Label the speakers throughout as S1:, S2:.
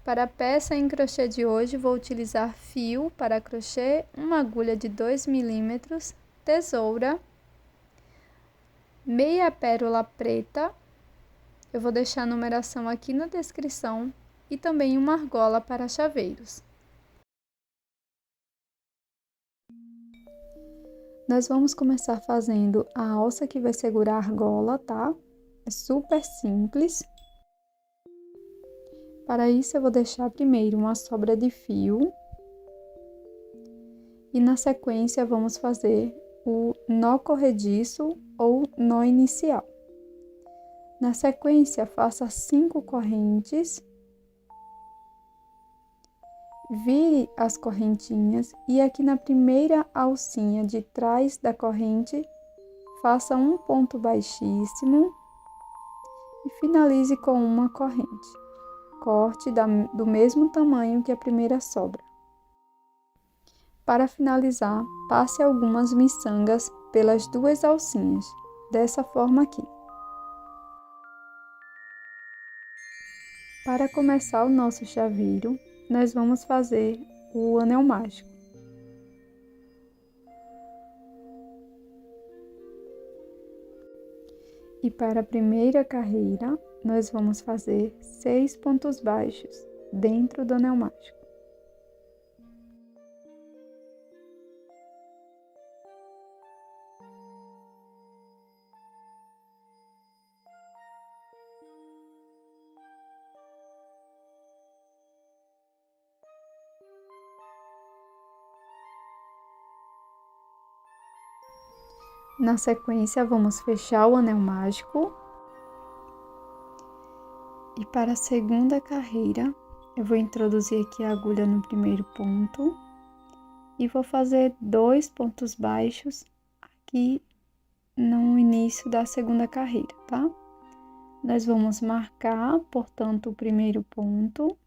S1: Para a peça em crochê de hoje, vou utilizar fio para crochê, uma agulha de 2 milímetros, tesoura, meia pérola preta, eu vou deixar a numeração aqui na descrição, e também uma argola para chaveiros. Nós vamos começar fazendo a alça que vai segurar a argola, tá? É super simples. Para isso, eu vou deixar primeiro uma sobra de fio. E na sequência, vamos fazer o nó corrediço ou nó inicial. Na sequência, faça 5 correntes. Vire as correntinhas e aqui na primeira alcinha de trás da corrente, faça um ponto baixíssimo e finalize com uma corrente. Corte do mesmo tamanho que a primeira sobra. Para finalizar, passe algumas miçangas pelas 2 alcinhas, dessa forma aqui. Para começar o nosso chaveiro, nós vamos fazer o anel mágico. E para a primeira carreira, nós vamos fazer 6 pontos baixos dentro do anel mágico. Na sequência, vamos fechar o anel mágico. E para a segunda carreira, eu vou introduzir aqui a agulha no primeiro ponto. E vou fazer 2 pontos baixos aqui no início da segunda carreira, tá? Nós vamos marcar, portanto, o primeiro ponto.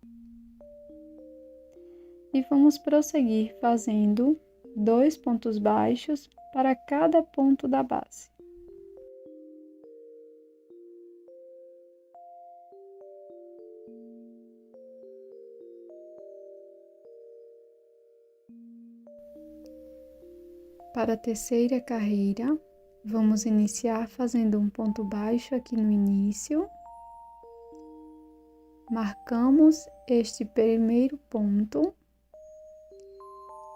S1: E vamos prosseguir fazendo 2 pontos baixos para cada ponto da base. Para a terceira carreira, vamos iniciar fazendo um ponto baixo aqui no início. Marcamos este primeiro ponto.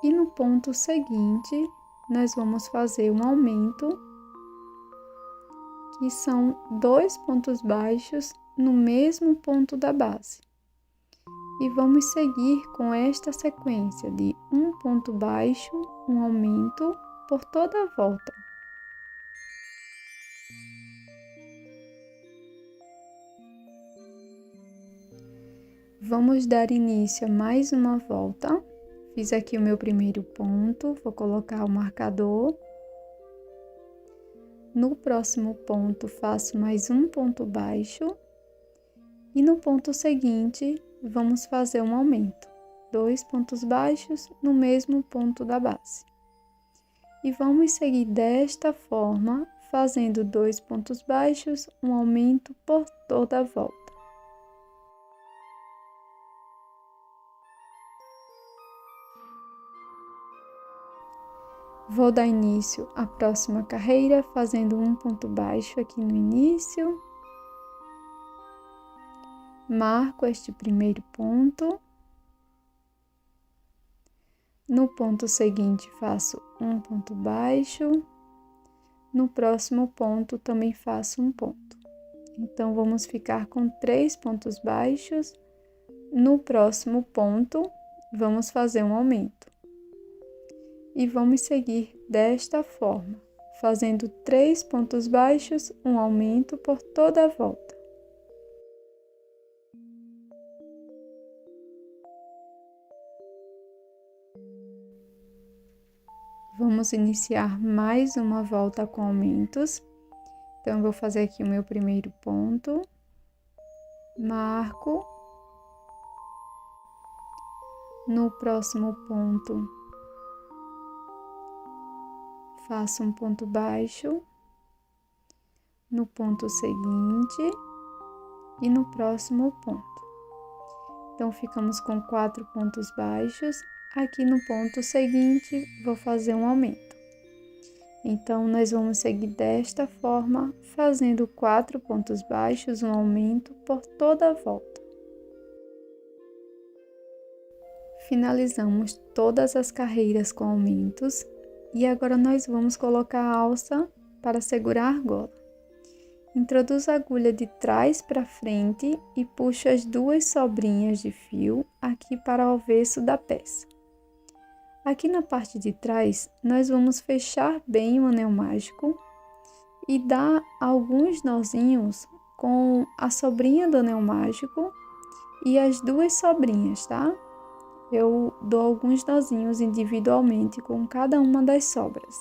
S1: E no ponto seguinte, nós vamos fazer um aumento, que são 2 pontos baixos no mesmo ponto da base. E vamos seguir com esta sequência de um ponto baixo, um aumento por toda a volta. Vamos dar início a mais uma volta. Fiz aqui o meu primeiro ponto, vou colocar o marcador. No próximo ponto, faço mais um ponto baixo. E no ponto seguinte, vamos fazer um aumento. 2 pontos baixos no mesmo ponto da base. E vamos seguir desta forma, fazendo 2 pontos baixos, um aumento por toda a volta. Vou dar início à próxima carreira, fazendo um ponto baixo aqui no início. Marco este primeiro ponto. No ponto seguinte, faço um ponto baixo. No próximo ponto, também faço um ponto. Então, vamos ficar com 3 pontos baixos. No próximo ponto, vamos fazer um aumento. E vamos seguir desta forma, fazendo 3 pontos baixos, um aumento por toda a volta. Vamos iniciar mais uma volta com aumentos. Então, eu vou fazer aqui o meu primeiro ponto, marco. No próximo ponto, faço um ponto baixo, no ponto seguinte e no próximo ponto. Então, ficamos com 4 pontos baixos. Aqui no ponto seguinte, vou fazer um aumento. Então, nós vamos seguir desta forma, fazendo 4 pontos baixos, um aumento por toda a volta. Finalizamos todas as carreiras com aumentos e agora nós vamos colocar a alça para segurar a argola. Introduzo a agulha de trás para frente e puxo as 2 sobrinhas de fio aqui para o avesso da peça. Aqui na parte de trás, nós vamos fechar bem o anel mágico e dar alguns nozinhos com a sobrinha do anel mágico e as 2 sobrinhas, tá? Eu dou alguns nozinhos individualmente com cada uma das sobras.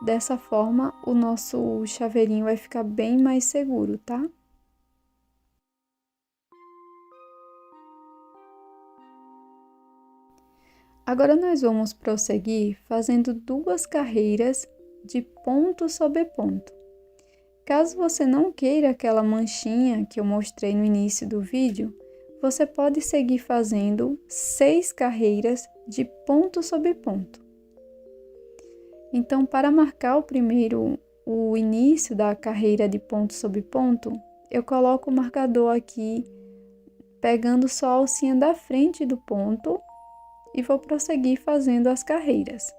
S1: Dessa forma, o nosso chaveirinho vai ficar bem mais seguro, tá? Agora, nós vamos prosseguir fazendo 2 carreiras de ponto sobre ponto. Caso você não queira aquela manchinha que eu mostrei no início do vídeo, você pode seguir fazendo 6 carreiras de ponto sobre ponto. Então, para marcar o início da carreira de ponto sobre ponto, eu coloco o marcador aqui, pegando só a alcinha da frente do ponto e vou prosseguir fazendo as carreiras.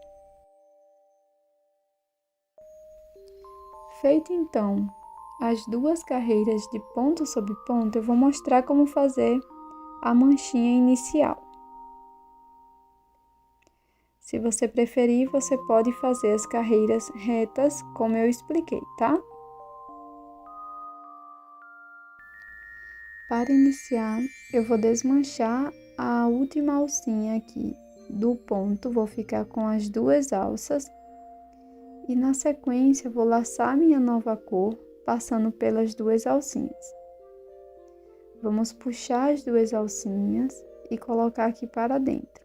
S1: Feito então as 2 carreiras de ponto sobre ponto, eu vou mostrar como fazer a manchinha inicial. Se você preferir, você pode fazer as carreiras retas, como eu expliquei, tá? Para iniciar, eu vou desmanchar a última alcinha aqui do ponto, vou ficar com as 2 alças e na sequência vou laçar minha nova cor, passando pelas 2 alcinhas. Vamos puxar as 2 alcinhas e colocar aqui para dentro.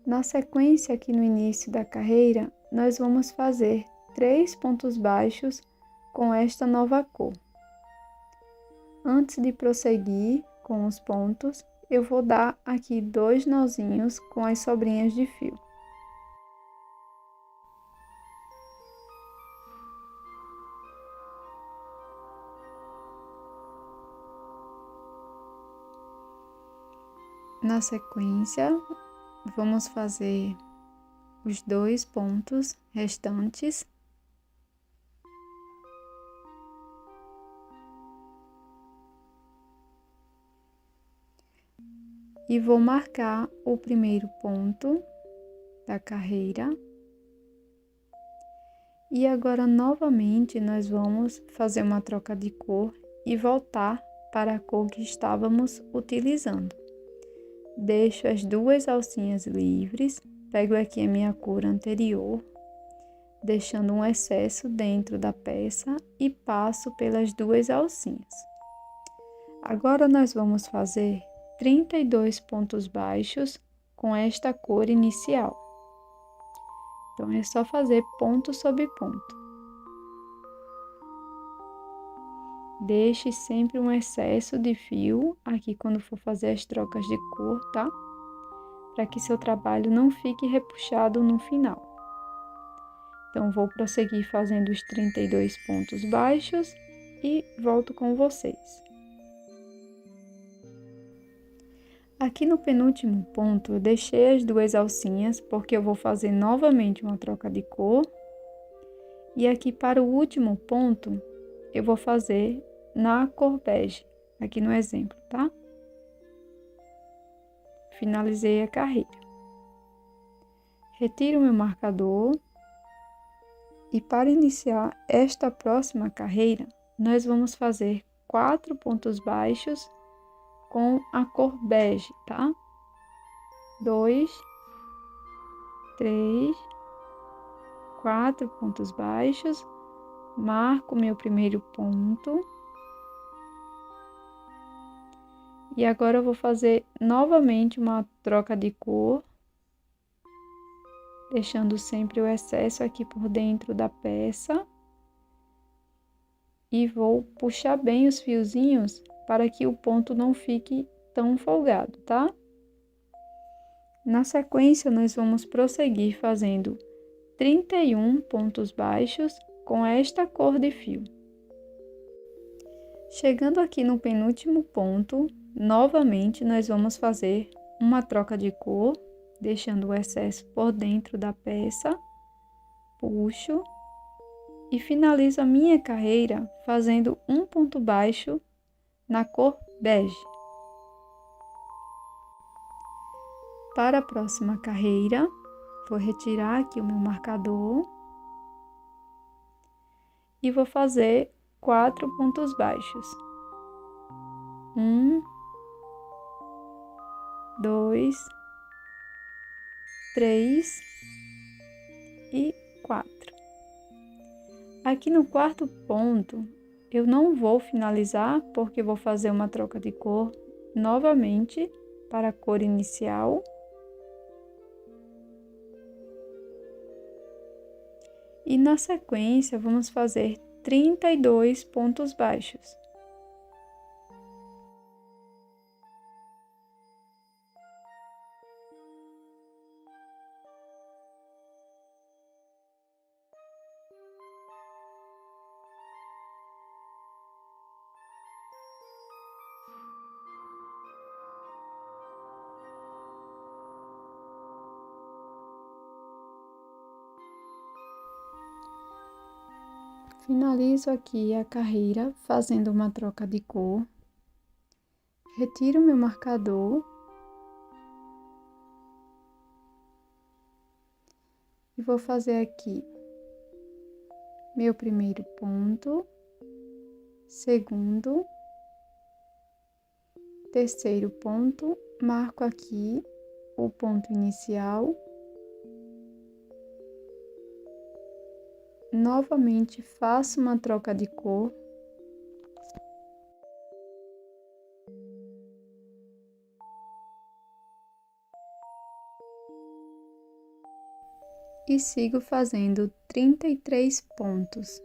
S1: Na sequência, aqui no início da carreira, nós vamos fazer 3 pontos baixos com esta nova cor. Antes de prosseguir com os pontos, eu vou dar aqui 2 nozinhos com as sobrinhas de fio. Na sequência, vamos fazer os 2 pontos restantes. E vou marcar o primeiro ponto da carreira. E agora, novamente, nós vamos fazer uma troca de cor e voltar para a cor que estávamos utilizando. Deixo as 2 alcinhas livres, pego aqui a minha cor anterior, deixando um excesso dentro da peça e passo pelas 2 alcinhas. Agora, nós vamos fazer 32 pontos baixos com esta cor inicial. Então, é só fazer ponto sobre ponto. Deixe sempre um excesso de fio aqui quando for fazer as trocas de cor, tá? Para que seu trabalho não fique repuxado no final. Então, vou prosseguir fazendo os 32 pontos baixos e volto com vocês. Aqui no penúltimo ponto, eu deixei as 2 alcinhas, porque eu vou fazer novamente uma troca de cor. E aqui para o último ponto, eu vou fazer na cor bege, aqui no exemplo, tá? Finalizei a carreira. Retiro meu marcador. E para iniciar esta próxima carreira, nós vamos fazer 4 pontos baixos com a cor bege, tá? 2, 3, 4 pontos baixos, marco meu primeiro ponto. E agora eu vou fazer novamente uma troca de cor, deixando sempre o excesso aqui por dentro da peça. E vou puxar bem os fiozinhos para que o ponto não fique tão folgado, tá? Na sequência, nós vamos prosseguir fazendo 31 pontos baixos com esta cor de fio. Chegando aqui no penúltimo ponto, novamente nós vamos fazer uma troca de cor, deixando o excesso por dentro da peça, puxo e finalizo a minha carreira fazendo um ponto baixo na cor bege. Para a próxima carreira, vou retirar aqui o meu marcador e vou fazer 4 pontos baixos. 1, 2, 3 e 4. Aqui no quarto ponto, eu não vou finalizar porque vou fazer uma troca de cor novamente para a cor inicial. E na sequência, vamos fazer 32 pontos baixos. Finalizo aqui a carreira fazendo uma troca de cor. Retiro meu marcador. E vou fazer aqui meu primeiro ponto, segundo, terceiro ponto, marco aqui o ponto inicial. Novamente faço uma troca de cor. E sigo fazendo 33 pontos.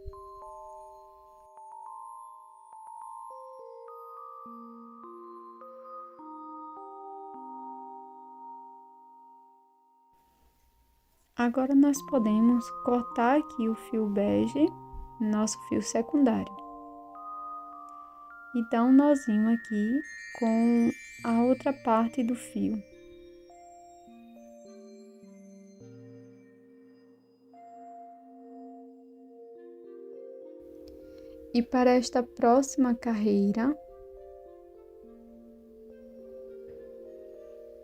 S1: Agora nós podemos cortar aqui o fio bege, nosso fio secundário. E dar um nozinho aqui com a outra parte do fio. E para esta próxima carreira,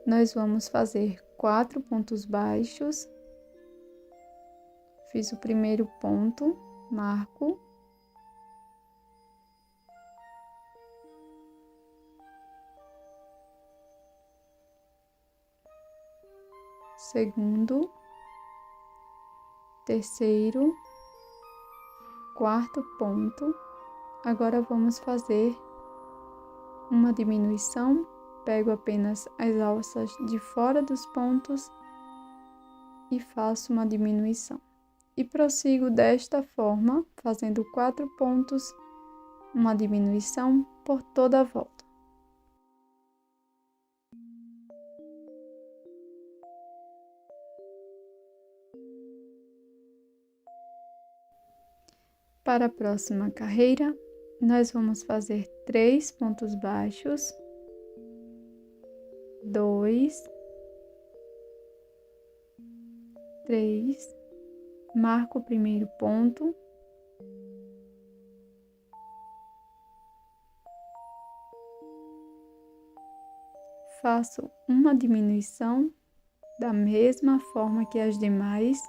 S1: nós vamos fazer 4 pontos baixos. Fiz o primeiro ponto, marco. Segundo, terceiro, quarto ponto. Agora vamos fazer uma diminuição. Pego apenas as alças de fora dos pontos e faço uma diminuição. E prossigo desta forma, fazendo 4 pontos, uma diminuição por toda a volta. Para a próxima carreira, nós vamos fazer 3 pontos baixos, 2, 3, marco o primeiro ponto, faço uma diminuição da mesma forma que as demais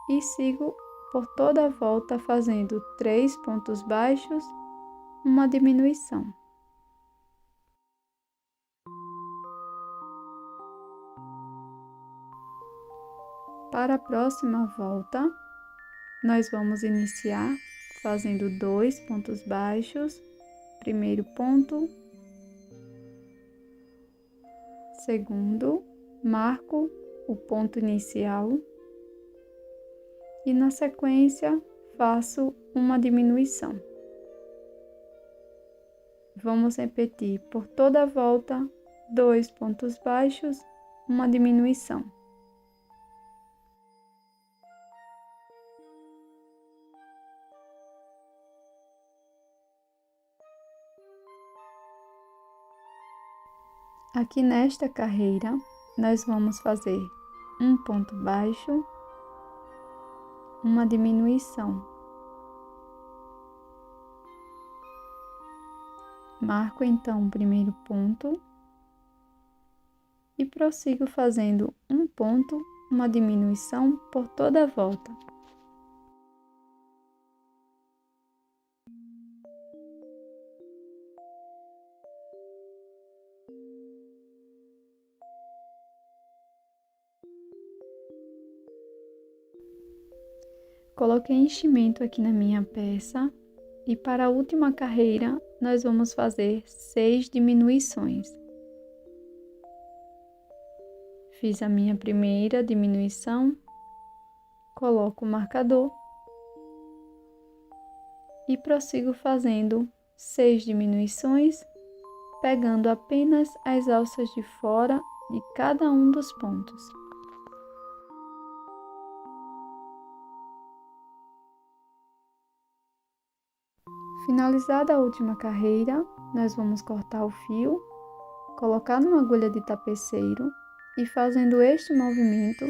S1: e sigo por toda a volta fazendo 3 pontos baixos, uma diminuição. Para a próxima volta, nós vamos iniciar fazendo 2 pontos baixos, primeiro ponto, segundo, marco o ponto inicial e na sequência faço uma diminuição. Vamos repetir por toda a volta 2 pontos baixos, uma diminuição. Aqui nesta carreira, nós vamos fazer um ponto baixo, uma diminuição. Marco então o primeiro ponto e prossigo fazendo um ponto, uma diminuição por toda a volta. Coloquei enchimento aqui na minha peça e para a última carreira nós vamos fazer 6 diminuições. Fiz a minha primeira diminuição, coloco o marcador e prossigo fazendo 6 diminuições, pegando apenas as alças de fora de cada um dos pontos. Finalizada a última carreira, nós vamos cortar o fio, colocar numa agulha de tapeceiro e fazendo este movimento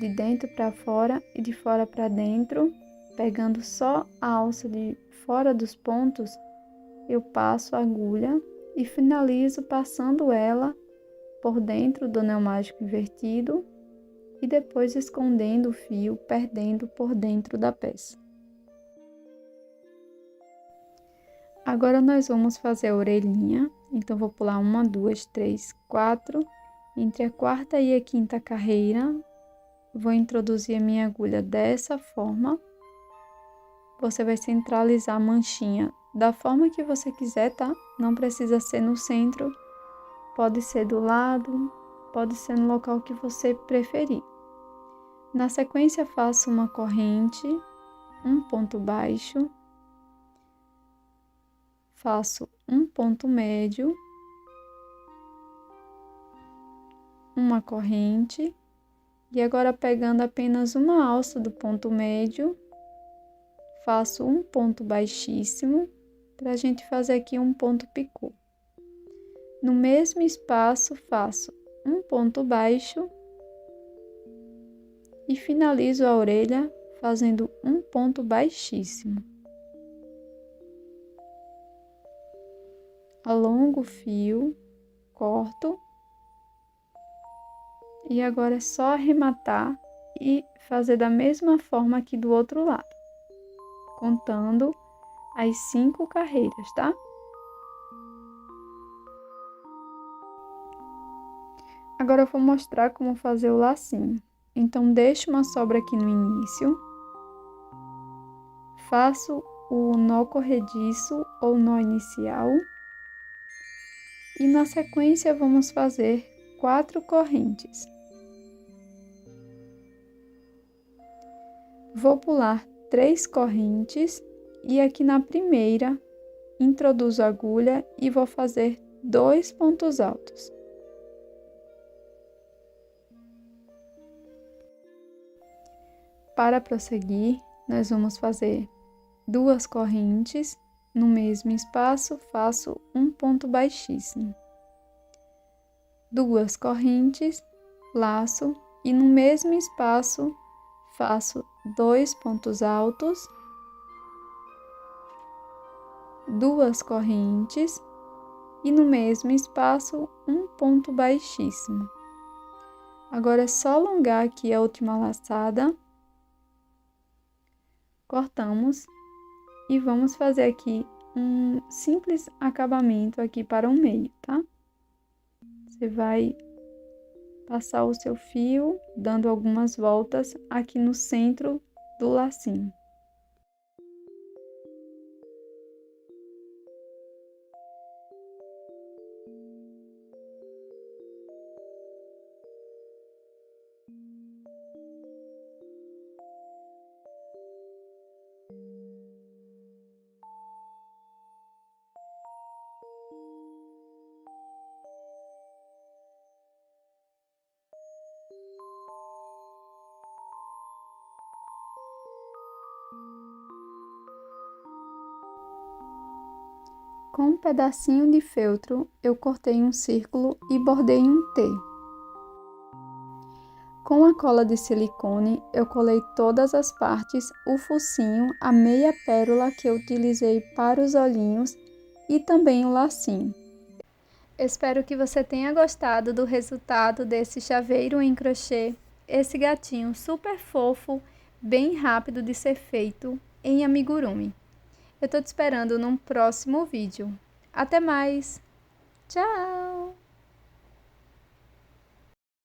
S1: de dentro para fora e de fora para dentro, pegando só a alça de fora dos pontos, eu passo a agulha e finalizo passando ela por dentro do pneumático invertido e depois escondendo o fio, perdendo por dentro da peça. Agora nós vamos fazer a orelhinha, então vou pular 1, 2, 3, 4, entre a quarta e a quinta carreira, vou introduzir a minha agulha dessa forma. Você vai centralizar a manchinha da forma que você quiser, tá? Não precisa ser no centro, pode ser do lado, pode ser no local que você preferir. Na sequência, faço uma corrente, um ponto baixo, faço um ponto médio, uma corrente, e agora pegando apenas uma alça do ponto médio, faço um ponto baixíssimo, para a gente fazer aqui um ponto picô. No mesmo espaço, faço um ponto baixo e finalizo a orelha fazendo um ponto baixíssimo. Alongo o fio, corto e agora é só arrematar e fazer da mesma forma aqui do outro lado, contando as 5 carreiras, tá? Agora eu vou mostrar como fazer o lacinho. Então, deixo uma sobra aqui no início, faço o nó corrediço ou nó inicial e na sequência vamos fazer 4 correntes. Vou pular 3 correntes e aqui na primeira introduzo a agulha e vou fazer 2 pontos altos. Para prosseguir, nós vamos fazer 2 correntes, no mesmo espaço faço um ponto baixíssimo. 2 correntes, laço e no mesmo espaço faço 2 pontos altos, 2 correntes e no mesmo espaço um ponto baixíssimo. Agora é só alongar aqui a última laçada. Cortamos e vamos fazer aqui um simples acabamento aqui para o meio, tá? Você vai passar o seu fio, dando algumas voltas aqui no centro do lacinho. Com um pedacinho de feltro, eu cortei um círculo e bordei um T. Com a cola de silicone, eu colei todas as partes, o focinho, a meia pérola que eu utilizei para os olhinhos e também o lacinho. Espero que você tenha gostado do resultado desse chaveiro em crochê, esse gatinho super fofo, bem rápido de ser feito em amigurumi. Eu tô te esperando num próximo vídeo. Até mais! Tchau!